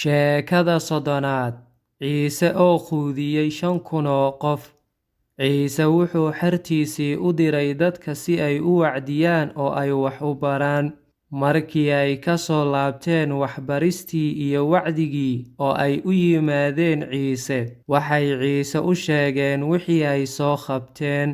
Sheekada soddonaad. Ciise oo quudiyey 5,000 oo qof. Ciise wuxuu xertiisii u diray dadka si ay u wacdiyaan oo ay wax u baraan. Markii ay ka soo laabteen waxbaristii iyo wacdigii oo ay u yimaadeen Ciise, waxay Ciise u sheegeen wixii ay soo qabteen.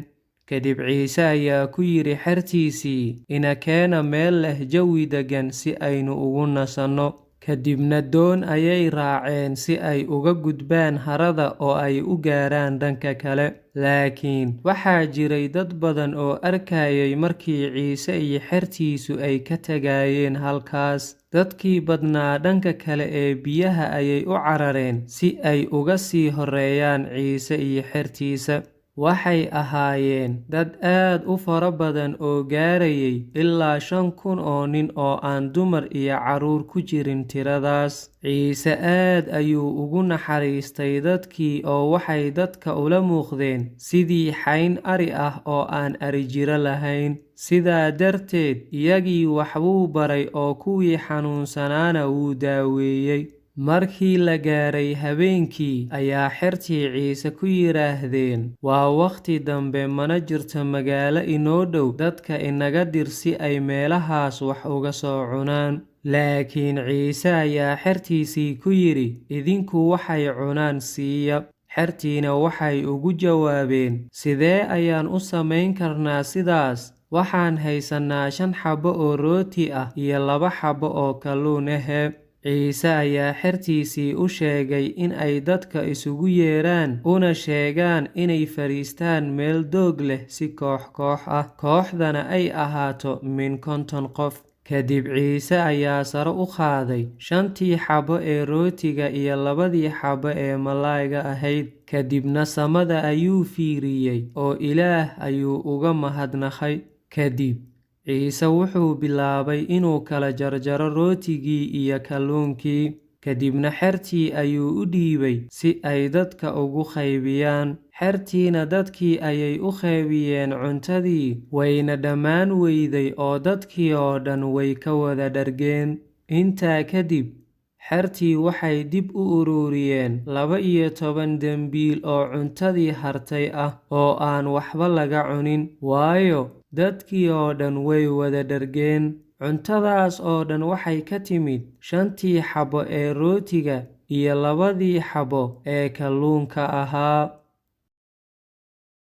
Kadib Ciise ayaa ku yidhi xertiisii, ina keena meel leh jawi deggan si aynu ugu nasanno. Kadibna doon ayay raaceen si ay uga gudbaan harada oo ay u gaaraan dhanka kale. Laakiin waxaa jiray dad badan oo arkayay markii Ciise iyo xertiisu ay ka tagayeen halkaas. Dadkii badnaa dhanka kale ee biyaha ayay u carareen si ay uga sii horreeyaan Ciise iyo xertiisa. Waxay ahaayeen dad aad u fara badan oo gaarayay ilaa 5,000 oo nin oo aan dumar iyo carruur ku jirin tiradaas. Ciise aad ayuu ugu naxariistay dadkii oo waxay dadka ula muuqdeen sidii xayn ari ah oo aan arijiro lahayn. Sidaa darteed, iyagii waxbuu baray oo kuwii xanuunsanaana wuu daaweeyey. Markii la gaaray habeenkii, ayaa xertii Ciise ku yiraahdeen, waa waqti dambe, mana jirto magaalo inoo dhow, dadka inaga dir si ay meelahaas wax uga soo cunaan. Laakiin Ciise ayaa xertiisii ku yidhi, idinku waxay cunaan siiya. Xertiina waxay ugu jawaabeen, sidee ayaan u samayn karnaa sidaas? Waxaan haysanaa 5 xabbo oo rooti ah iyo 2 xabbo oo kalluun ah. Ciise ayaa xertiisii u sheegay in ay dadka isugu yeeraan una sheegaan inay fariistaan meel doog leh si koox ah, kooxdana ay ahaato min 50 qof. Kadib Ciise ayaa sare u qaaday 5 xabbo ee rootiga iyo 2 xabbo ee malayga ahayd. Kadibna samada ayuu fiiriyey oo Ilaah ayuu uga mahadnaqay. Kadib Ciise wuxuu bilaabay inuu kala jarjaro rootigii iyo kalluunkii. Kadibna xertii ayuu u dhiibay si ay dadka ugu qaybiyaan. Xertiina dadkii ayay u qaybiyeen cuntadii, wayna dhammaan weyday oo dadkii oo dhan way ka wada dhargeen. Intaa kadib, xertii waxay dib u ururiyeen 12 dambiil oo cuntadii hartay ah oo aan waxba laga cunin, waayo dadkii oo dhan way wada dhargeen. Cuntadaas oo dhan waxay ka timid 5 xabbo ee rootiga iyo 2 xabbo ee kalluunka ahaa.